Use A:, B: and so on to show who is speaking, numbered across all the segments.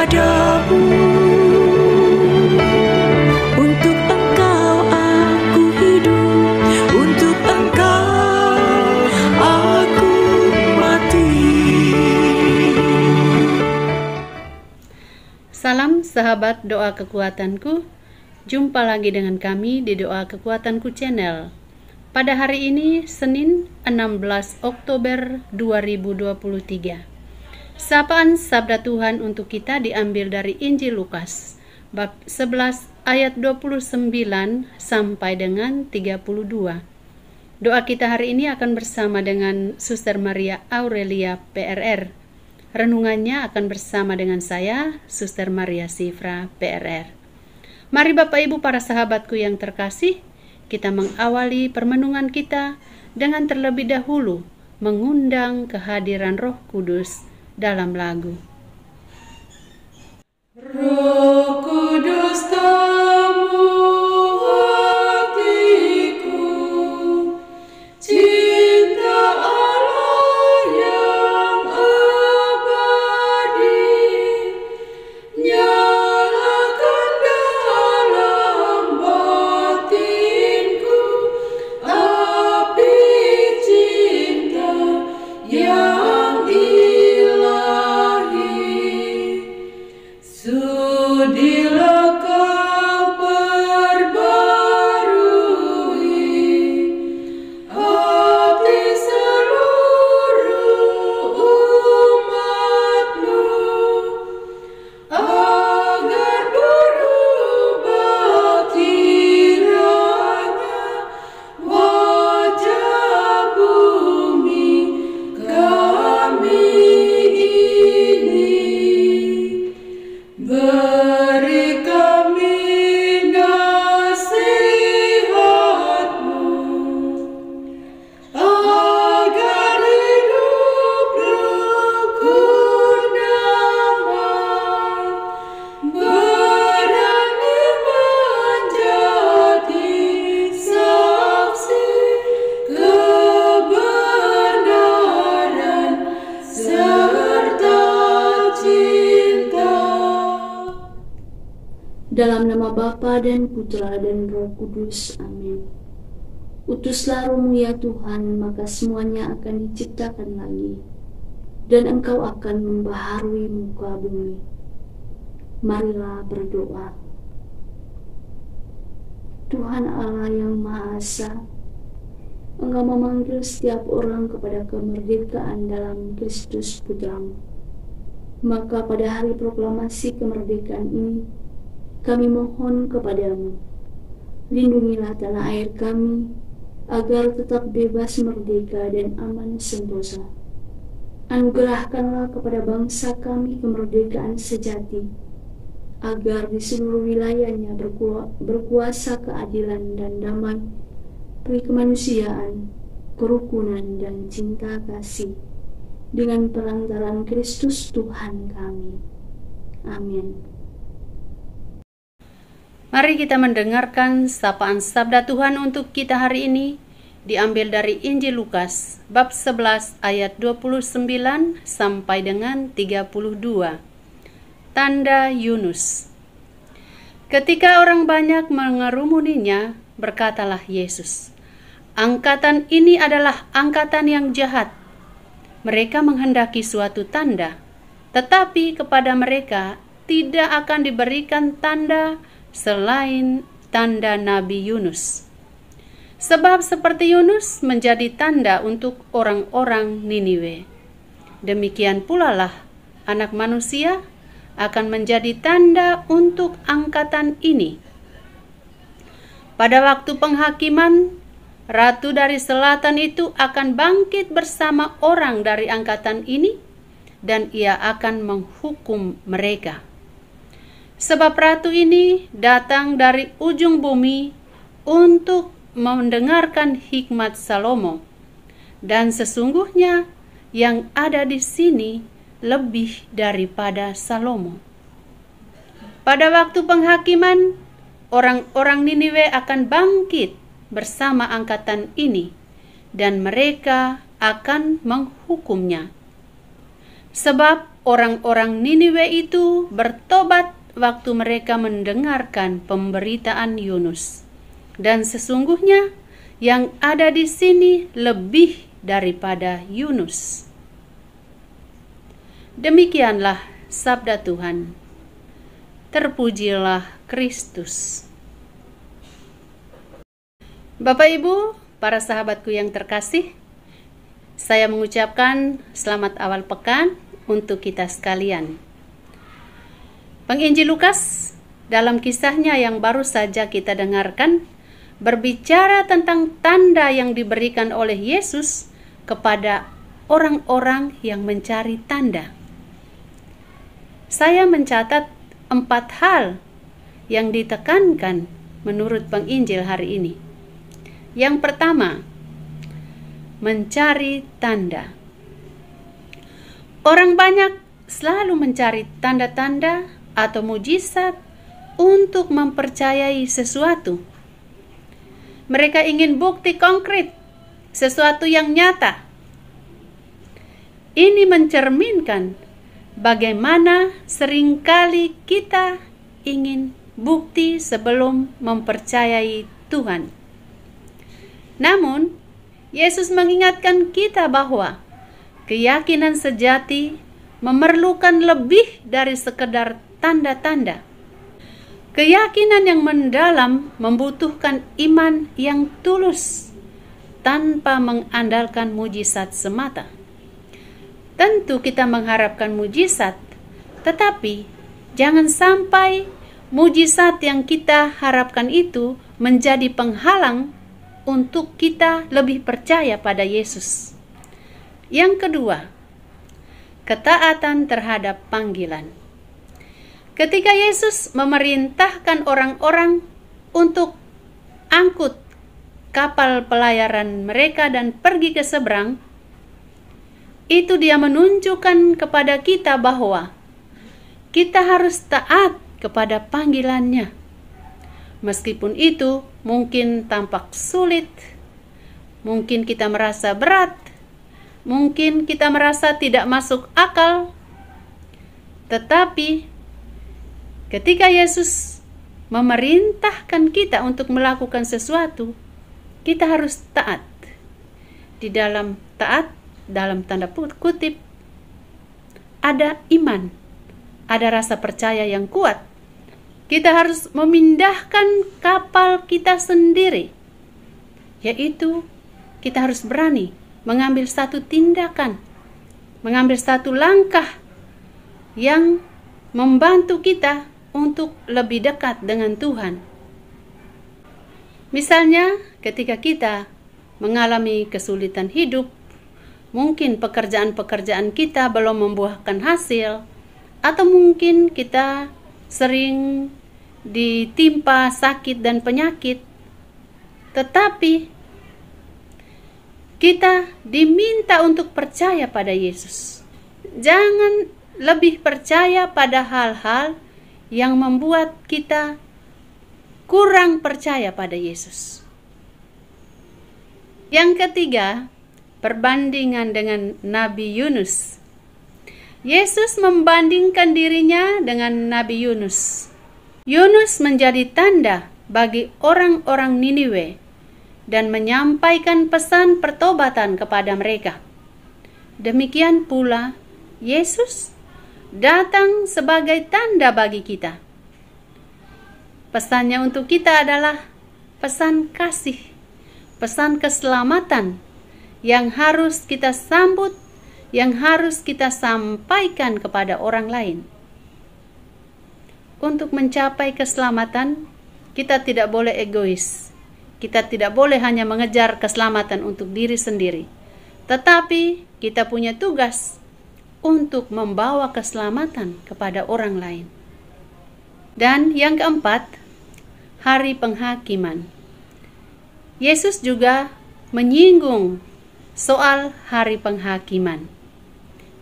A: kepadamu. Untuk Engkau aku hidup, untuk Engkau aku mati.
B: Salam sahabat doa kekuatanku. Jumpa lagi dengan kami di Doa Kekuatanku Channel. Pada hari ini, Senin 16 Oktober 2023. Sapaan Sabda Tuhan untuk kita diambil dari Injil Lukas, bab 11 ayat 29 sampai dengan 32. Doa kita hari ini akan bersama dengan Suster Maria Aurelia PRR. Renungannya akan bersama dengan saya, Suster Maria Sifra PRR. Mari Bapak Ibu para sahabatku yang terkasih, kita mengawali permenungan kita dengan terlebih dahulu mengundang kehadiran Roh Kudus dalam lagu. Roh Kudus tamu hatiku, cinta Allah yang abadi, nyalakan dalam batinku api cinta yang ilahi. Sudilah kau perbarui hati seluruh umatmu, agar berubah kiranya wajah bumi kami ini. Beri kami nasihat-Mu, agar hidup rukun damai, berani menjadi saksi kebenaran serta cinta.
C: Dalam nama Bapa dan Putra dan Roh Kudus, amin. Utuslah Roh-Mu ya Tuhan, maka semuanya akan diciptakan lagi, dan Engkau akan membaharui muka bumi. Marilah berdoa. Tuhan Allah yang Maha Esa, Engkau memanggil setiap orang kepada kemerdekaan dalam Kristus Putra-Mu. Maka pada hari proklamasi kemerdekaan ini, kami mohon kepadamu, lindungilah tanah air kami, agar tetap bebas, merdeka, dan aman sentosa. Anugerahkanlah kepada bangsa kami kemerdekaan sejati, agar di seluruh wilayahnya berkuasa keadilan dan damai, kemanusiaan, kerukunan, dan cinta kasih, dengan perantaraan Kristus Tuhan kami. Amin.
B: Mari kita mendengarkan sapaan Sabda Tuhan untuk kita hari ini, diambil dari Injil Lukas, bab 11 ayat 29 sampai dengan 32. Tanda Yunus. Ketika orang banyak mengerumuninya, berkatalah Yesus, "Angkatan ini adalah angkatan yang jahat. Mereka menghendaki suatu tanda, tetapi kepada mereka tidak akan diberikan tanda selain tanda Nabi Yunus. Sebab seperti Yunus menjadi tanda untuk orang-orang Niniwe, demikian pula lah Anak Manusia akan menjadi tanda untuk angkatan ini. Pada waktu penghakiman, Ratu dari Selatan itu akan bangkit bersama orang dari angkatan ini, dan ia akan menghukum mereka. Sebab ratu ini datang dari ujung bumi untuk mendengarkan hikmat Salomo, dan sesungguhnya yang ada di sini lebih daripada Salomo. Pada waktu penghakiman, orang-orang Niniwe akan bangkit bersama angkatan ini, dan mereka akan menghukumnya. Sebab orang-orang Niniwe itu bertobat waktu mereka mendengarkan pemberitaan Yunus. Dan sesungguhnya yang ada di sini lebih daripada Yunus. Demikianlah sabda Tuhan. Terpujilah Kristus. Bapak Ibu, para sahabatku yang terkasih, saya mengucapkan selamat awal pekan untuk kita sekalian. Penginjil Lukas dalam kisahnya yang baru saja kita dengarkan berbicara tentang tanda yang diberikan oleh Yesus kepada orang-orang yang mencari tanda. Saya mencatat 4 hal yang ditekankan menurut penginjil hari ini. Yang pertama, mencari tanda. Orang banyak selalu mencari tanda-tanda atau mujizat untuk mempercayai sesuatu. Mereka ingin bukti konkret, sesuatu yang nyata. Ini mencerminkan bagaimana seringkali kita ingin bukti sebelum mempercayai Tuhan. Namun, Yesus mengingatkan kita bahwa keyakinan sejati memerlukan lebih dari sekedar tanda-tanda. Keyakinan yang mendalam membutuhkan iman yang tulus tanpa mengandalkan mujizat semata. Tentu kita mengharapkan mujizat, tetapi jangan sampai mujizat yang kita harapkan itu menjadi penghalang untuk kita lebih percaya pada Yesus. Yang kedua, ketaatan terhadap panggilan. Ketika Yesus memerintahkan orang-orang untuk angkut kapal pelayaran mereka dan pergi ke seberang, itu Dia menunjukkan kepada kita bahwa kita harus taat kepada panggilannya. Meskipun itu mungkin tampak sulit, mungkin kita merasa berat, mungkin kita merasa tidak masuk akal, tetapi ketika Yesus memerintahkan kita untuk melakukan sesuatu, kita harus taat. Di dalam taat, dalam tanda kutip, ada iman, ada rasa percaya yang kuat. Kita harus memindahkan kapal kita sendiri, yaitu kita harus berani mengambil satu tindakan, mengambil satu langkah yang membantu kita untuk lebih dekat dengan Tuhan. Misalnya, ketika kita mengalami kesulitan hidup, mungkin pekerjaan-pekerjaan kita belum membuahkan hasil, atau mungkin kita sering ditimpa sakit dan penyakit, tetapi kita diminta untuk percaya pada Yesus. Jangan lebih percaya pada hal-hal yang membuat kita kurang percaya pada Yesus. Yang ketiga, perbandingan dengan Nabi Yunus. Yesus membandingkan dirinya dengan Nabi Yunus. Yunus menjadi tanda bagi orang-orang Niniwe dan menyampaikan pesan pertobatan kepada mereka. Demikian pula Yesus datang sebagai tanda bagi kita. Pesannya untuk kita adalah pesan kasih, pesan keselamatan yang harus kita sambut, yang harus kita sampaikan kepada orang lain. Untuk mencapai keselamatan, kita tidak boleh egois. Kita tidak boleh hanya mengejar keselamatan untuk diri sendiri, tetapi kita punya tugas untuk membawa keselamatan kepada orang lain. Dan yang keempat, hari penghakiman. Yesus juga menyinggung soal hari penghakiman,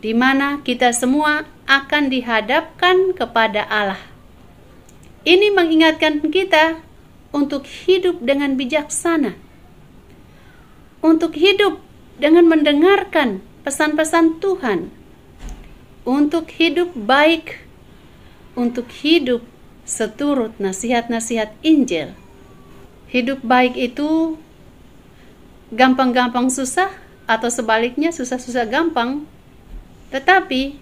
B: di mana kita semua akan dihadapkan kepada Allah. Ini mengingatkan kita untuk hidup dengan bijaksana, untuk hidup dengan mendengarkan pesan-pesan Tuhan, untuk hidup baik, untuk hidup seturut nasihat-nasihat Injil. Hidup baik itu gampang-gampang susah atau sebaliknya susah-susah gampang. Tetapi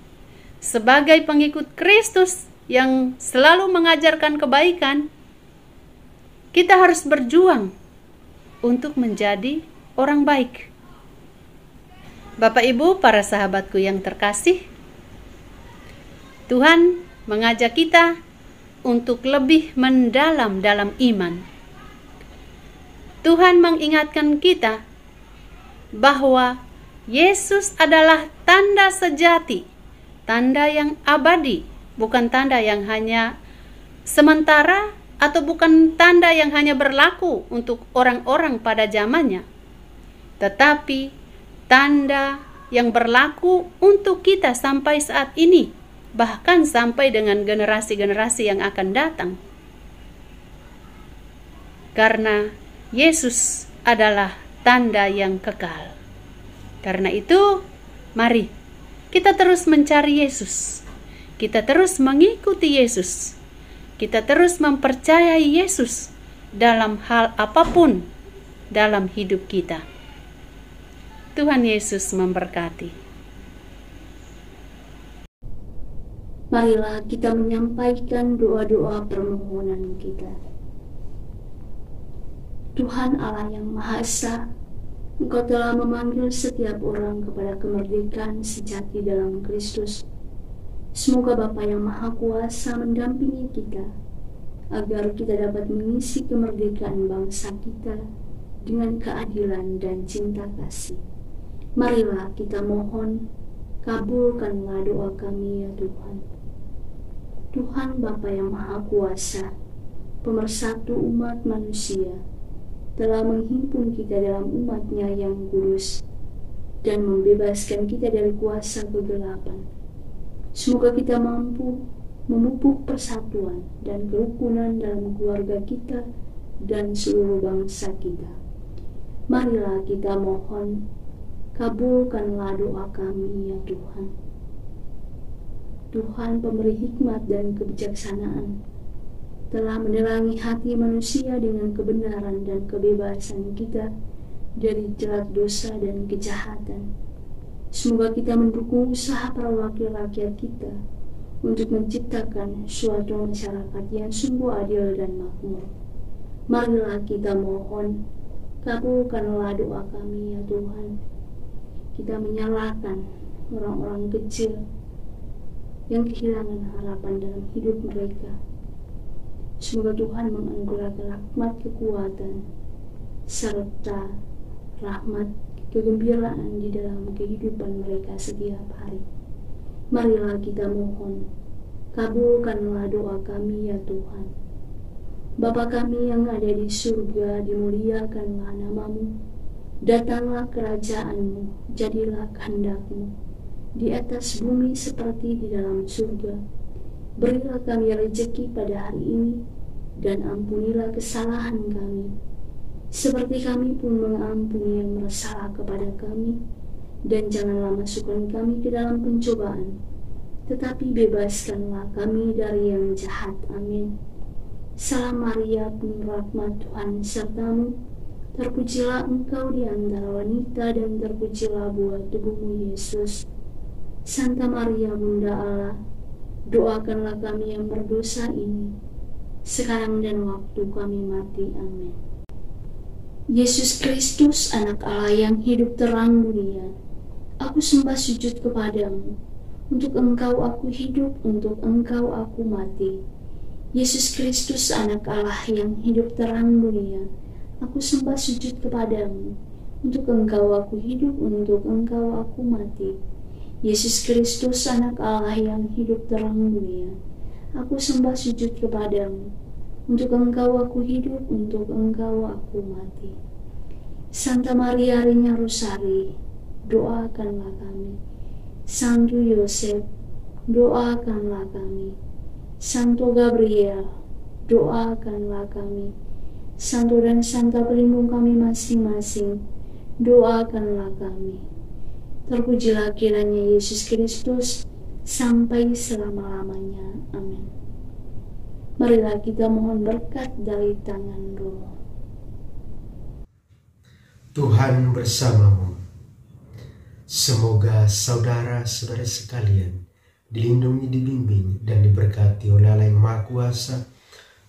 B: sebagai pengikut Kristus yang selalu mengajarkan kebaikan, kita harus berjuang untuk menjadi orang baik. Bapak Ibu, para sahabatku yang terkasih, Tuhan mengajak kita untuk lebih mendalam dalam iman. Tuhan mengingatkan kita bahwa Yesus adalah tanda sejati, tanda yang abadi, bukan tanda yang hanya sementara atau bukan tanda yang hanya berlaku untuk orang-orang pada zamannya, tetapi tanda yang berlaku untuk kita sampai saat ini, bahkan sampai dengan generasi-generasi yang akan datang. Karena Yesus adalah tanda yang kekal. Karena itu, mari kita terus mencari Yesus. Kita terus mengikuti Yesus. Kita terus mempercayai Yesus dalam hal apapun dalam hidup kita. Tuhan Yesus memberkati.
C: Marilah kita menyampaikan doa-doa permohonan kita. Tuhan Allah yang Maha Esa, Engkau telah memanggil setiap orang kepada kemerdekaan sejati dalam Kristus. Semoga Bapa yang Maha Kuasa mendampingi kita, agar kita dapat mengisi kemerdekaan bangsa kita dengan keadilan dan cinta kasih. Marilah kita mohon, kabulkanlah doa kami ya Tuhan. Tuhan Bapa yang Maha Kuasa, pemersatu umat manusia, telah menghimpun kita dalam umat-Nya yang kudus dan membebaskan kita dari kuasa kegelapan. Semoga kita mampu memupuk persatuan dan kerukunan dalam keluarga kita dan seluruh bangsa kita. Marilah kita mohon, kabulkanlah doa kami ya Tuhan. Tuhan pemberi hikmat dan kebijaksanaan, telah menerangi hati manusia dengan kebenaran dan kebebasan kita dari jerat dosa dan kejahatan. Semoga kita mendukung usaha para wakil rakyat kita untuk menciptakan suatu masyarakat yang sungguh adil dan makmur. Marilah kita mohon, kabulkanlah doa kami ya Tuhan. Kita menyalahkan orang-orang kecil yang kehilangan harapan dalam hidup mereka. Semoga Tuhan menganugerahkan rahmat kekuatan serta rahmat kegembiraan di dalam kehidupan mereka setiap hari. Marilah kita mohon, kabulkanlah doa kami ya Tuhan. Bapa kami yang ada di surga, dimuliakanlah nama-Mu. Datanglah kerajaan-Mu, jadilah kehendak-Mu di atas bumi seperti di dalam surga. Berilah kami rezeki pada hari ini, dan ampunilah kesalahan kami, seperti kami pun mengampuni yang bersalah kepada kami. Dan janganlah masukkan kami ke dalam pencobaan, tetapi bebaskanlah kami dari yang jahat. Amin. Salam Maria, penuh rahmat, Tuhan serta-Mu. Terpujilah Engkau di antara wanita, dan terpujilah buah tubuh-Mu, Yesus. Santa Maria, Bunda Allah, doakanlah kami yang berdosa ini, sekarang dan waktu kami mati. Amin. Yesus Kristus, anak Allah yang hidup terang dunia, aku sembah sujud kepadamu. Untuk Engkau aku hidup, untuk Engkau aku mati. Yesus Kristus, anak Allah yang hidup terang dunia, aku sembah sujud kepadamu. Untuk Engkau aku hidup, untuk Engkau aku mati. Yesus Kristus, anak Allah yang hidup terang dunia, aku sembah sujud kepadamu. Untuk Engkau aku hidup, untuk Engkau aku mati. Santa Maria Reina Rosari, doakanlah kami. Santo Yosef, doakanlah kami. Santo Gabriel, doakanlah kami. Santo dan Santa pelindung kami masing-masing, doakanlah kami. Terpujilah kiranya Yesus Kristus, sampai selama-lamanya. Amin. Marilah kita mohon berkat dari tangan Roh.
D: Tuhan bersamamu. Semoga saudara-saudara sekalian dilindungi, dibimbing, dan diberkati oleh Allah yang Maha Kuasa,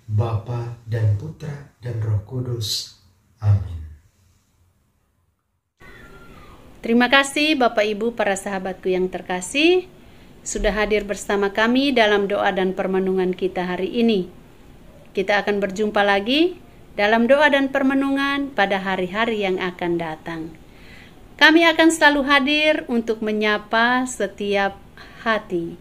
D: Bapa dan Putra dan Roh Kudus. Amin.
B: Terima kasih Bapak Ibu para sahabatku yang terkasih, sudah hadir bersama kami dalam doa dan permenungan kita hari ini. Kita akan berjumpa lagi dalam doa dan permenungan pada hari-hari yang akan datang. Kami akan selalu hadir untuk menyapa setiap hati.